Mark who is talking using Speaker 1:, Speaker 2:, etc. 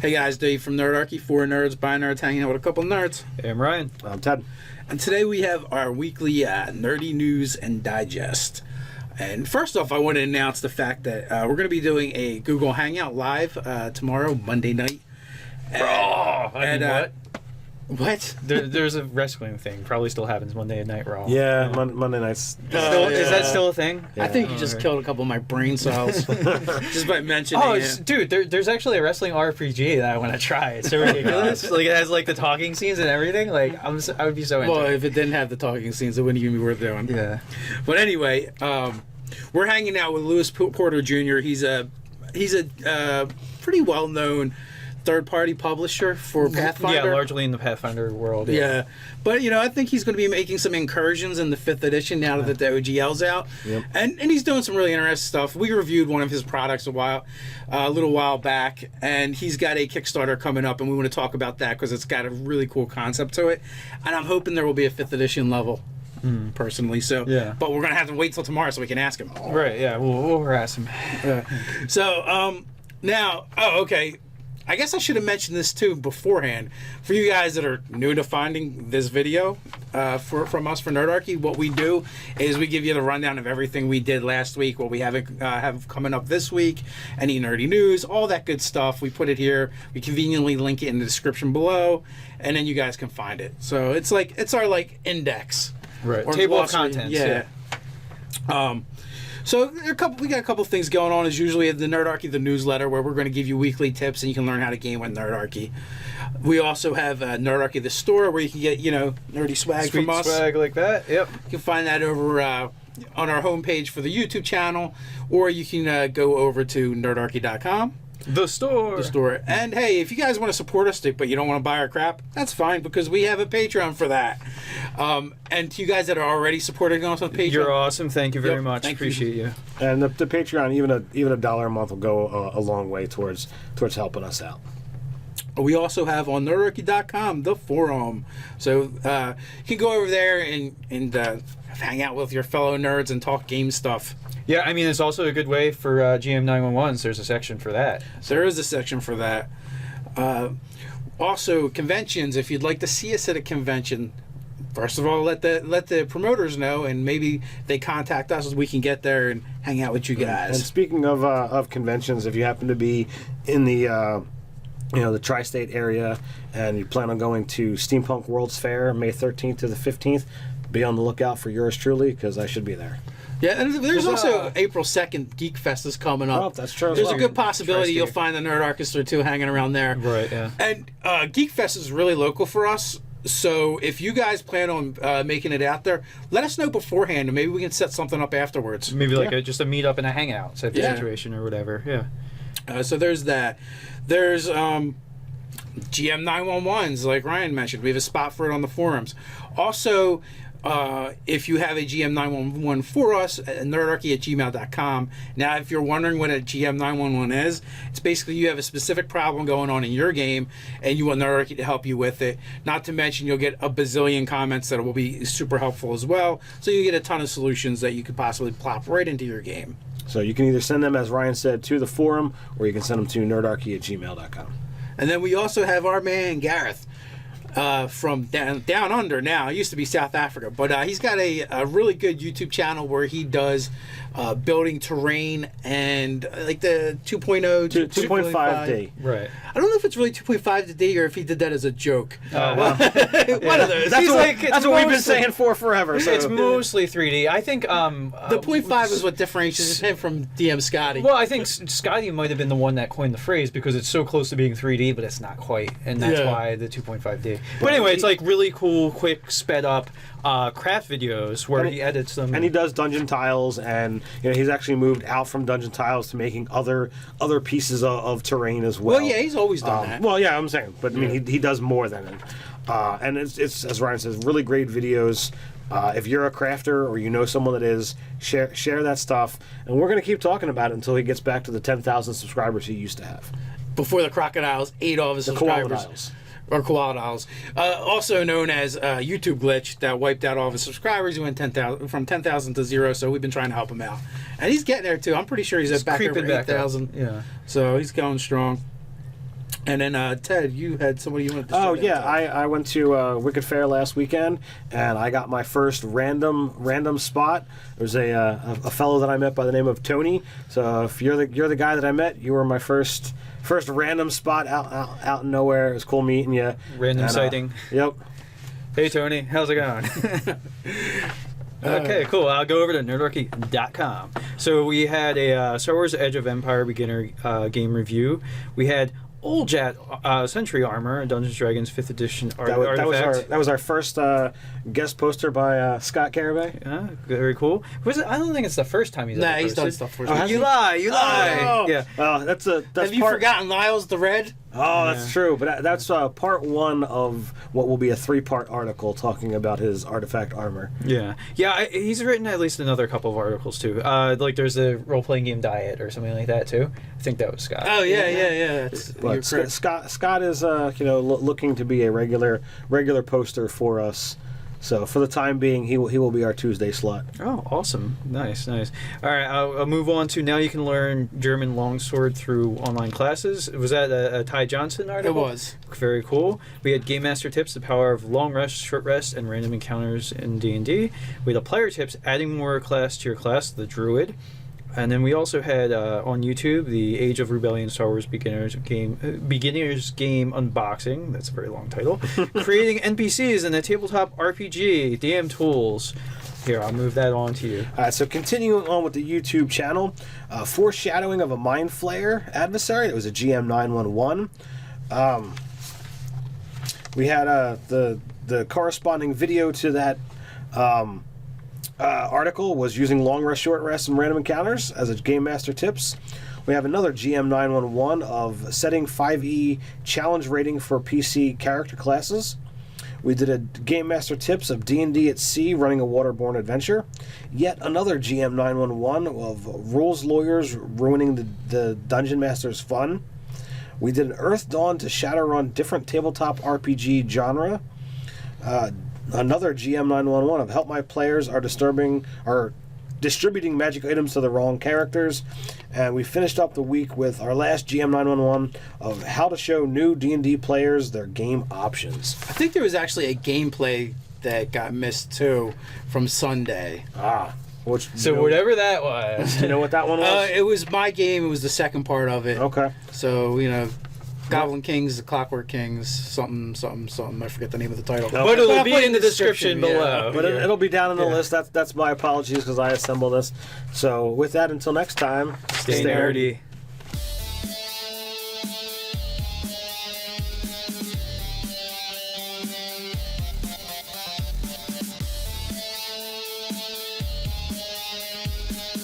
Speaker 1: Hey guys, Dave from Nerdarchy, for nerds, by nerds, hanging out with a couple nerds.
Speaker 2: Hey, I'm Ryan.
Speaker 3: I'm Ted.
Speaker 1: And today we have our weekly nerdy news and digest. And first off, I want to announce the fact that we're going to be doing a Google Hangout live tomorrow, Monday night.
Speaker 2: What?
Speaker 1: What?
Speaker 2: There's a wrestling thing. Probably still happens Monday at Night Raw.
Speaker 3: Yeah, Monday nights.
Speaker 2: Is that still a thing?
Speaker 1: I think you just killed a couple of my brain cells just by mentioning it.
Speaker 2: Dude, there's actually a wrestling RPG that I want to try. It's so ridiculous. Like it has like the talking scenes and everything. Like I would be so into
Speaker 1: Well,
Speaker 2: it.
Speaker 1: if it didn't have the talking scenes, it wouldn't even be worth doing.
Speaker 2: Yeah.
Speaker 1: But anyway, we're hanging out with Lewis Porter Jr. He's a pretty well-known third-party publisher for Pathfinder.
Speaker 2: Yeah, largely in the Pathfinder world.
Speaker 1: Yeah. But, I think he's going to be making some incursions in the 5th edition now that the OGL's out.
Speaker 3: Yep.
Speaker 1: And he's doing some really interesting stuff. We reviewed one of his products a little while back, and he's got a Kickstarter coming up, and we want to talk about that because it's got a really cool concept to it. And I'm hoping there will be a 5th edition level. Personally, so
Speaker 2: yeah.
Speaker 1: But we're gonna have to wait till tomorrow so we can ask him.
Speaker 2: Right? Yeah, we'll harass him.
Speaker 1: So now, okay. I guess I should have mentioned this too beforehand. For you guys that are new to finding this video from us for Nerdarchy, what we do is we give you the rundown of everything we did last week, what we have coming up this week, any nerdy news, all that good stuff. We put it here. We conveniently link it in the description below, and then you guys can find it. So it's our index.
Speaker 2: Right.
Speaker 1: Or
Speaker 2: Table of
Speaker 1: glossary.
Speaker 2: contents.
Speaker 1: Yeah. So we got a couple things going on. As usually the Nerdarchy, the newsletter, where we're going to give you weekly tips and you can learn how to game with Nerdarchy. We also have Nerdarchy the store, where you can get nerdy swag
Speaker 2: Sweet
Speaker 1: from us.
Speaker 2: swag like that. Yep.
Speaker 1: You can find that over on our homepage for the YouTube channel, or you can go over to nerdarchy.com.
Speaker 2: The store.
Speaker 1: And hey, if you guys want to support us, but you don't want to buy our crap, that's fine, because we have a Patreon for that. And to you guys that are already supporting us on Patreon,
Speaker 2: You're awesome. Thank you very much. Appreciate you.
Speaker 3: And the Patreon, even a $1 a month will go a long way towards helping us out.
Speaker 1: We also have on nerdarchy.com the forum, so you can go over there and hang out with your fellow nerds and talk game stuff.
Speaker 2: Yeah, I mean, it's also a good way for GM 911s. There's a section for that.
Speaker 1: There is a section for that. Also, conventions. If you'd like to see us at a convention, first of all, let the promoters know, and maybe they contact us, so we can get there and hang out with you guys.
Speaker 3: And speaking of conventions, if you happen to be in the the tri-state area and you plan on going to Steampunk World's Fair May 13th to the 15th, be on the lookout for yours truly, because I should be there.
Speaker 1: Yeah, and there's also April 2nd, Geek Fest is coming up.
Speaker 3: Oh, that's true.
Speaker 1: There's a good possibility you'll find the Nerd Orchestra too hanging around there.
Speaker 2: Right, yeah.
Speaker 1: And Geek Fest is really local for us, so if you guys plan on making it out there, let us know beforehand, and maybe we can set something up afterwards.
Speaker 2: Maybe like just a meet up and a hangout type of situation or whatever. Yeah.
Speaker 1: So there's that. There's GM 911s, like Ryan mentioned. We have a spot for it on the forums. Also, if you have a GM 911 for us, nerdarchy@gmail.com. Now, if you're wondering what a GM 911 is, it's basically you have a specific problem going on in your game, and you want Nerdarchy to help you with it. Not to mention, you'll get a bazillion comments that will be super helpful as well. So you get a ton of solutions that you could possibly plop right into your game.
Speaker 3: So you can either send them, as Ryan said, to the forum, or you can send them to nerdarchy@gmail.com.
Speaker 1: And then we also have our man Gareth from down under now. It used to be South Africa, but he's got a really good YouTube channel where he does building terrain and like the 2.0 to
Speaker 3: 2.5D.
Speaker 2: Right.
Speaker 1: I don't know if it's really 2.5D or if he did that as a joke.
Speaker 2: Well,
Speaker 1: one of those.
Speaker 3: That's what we've been saying for forever. So.
Speaker 2: It's mostly 3D. I think
Speaker 1: the 0.5 is what differentiates him from DM Scotty.
Speaker 2: Well, I think Scotty might have been the one that coined the phrase because it's so close to being 3D, but it's not quite, and that's why the 2.5D. But anyway, it's like really cool, quick, sped up craft videos where he edits them.
Speaker 3: And he does dungeon tiles, and he's actually moved out from dungeon tiles to making other pieces of terrain as well.
Speaker 1: Well, yeah, he's always done that.
Speaker 3: Well, yeah, I'm saying, but I mean, he does more than it. And it's as Ryan says, really great videos. If you're a crafter or you know someone that is, share that stuff, and we're going to keep talking about it until he gets back to the 10,000 subscribers he used to have.
Speaker 1: Before the crocodiles ate all of his subscribers.
Speaker 3: Koaladils.
Speaker 1: Or Koaladils. Also known as YouTube glitch that wiped out all of his subscribers. He went 10,000 from 10,000 to 0, so we've been trying to help him out. And he's getting there too. I'm pretty sure he's back over 8,000.
Speaker 2: Yeah.
Speaker 1: So he's going strong. And then Ted, you had somebody you wanted to.
Speaker 3: Oh
Speaker 1: shout
Speaker 3: yeah,
Speaker 1: out
Speaker 3: I went to Wicked Fair last weekend, and I got my first random spot. There was a fellow that I met by the name of Tony. So if you're the guy that I met, you were my first random spot out in nowhere. It was cool meeting you.
Speaker 2: Random sighting.
Speaker 3: Yep.
Speaker 2: Hey Tony, how's it going? Okay, cool. I'll go over to nerdarchy.com. So we had a Star Wars Edge of Empire beginner game review. We had Oljatt Century Armor, Dungeons & Dragons 5th edition artifact.
Speaker 3: That was our first guest poster by Scott Carabay.
Speaker 2: Very cool. I don't think it's the first time he's
Speaker 1: Nah,
Speaker 2: ever
Speaker 1: he's done
Speaker 2: posted.
Speaker 1: stuff for
Speaker 2: Oh,
Speaker 1: us.
Speaker 2: you lie.
Speaker 3: Oh,
Speaker 2: Yeah.
Speaker 3: That's
Speaker 1: Have you forgotten Lyle's the Red?
Speaker 3: Oh, that's true. But that's part one of what will be a 3-part article talking about his artifact armor.
Speaker 2: Yeah. He's written at least another couple of articles too. Like there's a role-playing game diet or something like that too. I think that was Scott.
Speaker 1: Oh yeah.
Speaker 3: But Scott is looking to be a regular poster for us. So for the time being, he will be our Tuesday slot.
Speaker 2: Oh, awesome. Nice. All right, I'll move on to now you can learn German longsword through online classes. Was that a Ty Johnson article?
Speaker 1: It was.
Speaker 2: Very cool. We had Game Master Tips, the power of long rest, short rest, and random encounters in D&D. We had a Player Tips, adding more class to your class, the Druid. And then we also had on YouTube the Age of Rebellion Star Wars Beginners Game Unboxing. That's a very long title. Creating NPCs in a tabletop RPG, DM tools. Here, I'll move that on to you.
Speaker 3: All right, so continuing on with the YouTube channel, Foreshadowing of a Mindflayer Adversary. That was a GM 911. We had the corresponding video to that article was using long rest, short rest, and random encounters as a Game Master Tips. We have another GM 911 of setting 5e challenge rating for PC character classes. We did a Game Master Tips of D&D at sea running a waterborne adventure. Yet another GM 911 of rules lawyers ruining the Dungeon Master's fun. We did an Earth Dawn to Shadowrun different tabletop RPG genre. Another GM 911 of help my players are distributing magic items to the wrong characters. And we finished up the week with our last GM 911 of how to show new D&D players their game options.
Speaker 1: I think there was actually a gameplay that got missed too from Sunday.
Speaker 2: Whatever that was.
Speaker 3: Do you know what that one was?
Speaker 1: It was my game. It was the second part of it.
Speaker 3: Okay.
Speaker 1: So, Goblin Kings, the Clockwork Kings, something. I forget the name of the title.
Speaker 2: But it'll be in the description below.
Speaker 3: But it'll be down in the list. That's my apologies because I assembled this. So with that, until next time,
Speaker 2: Stay nerdy.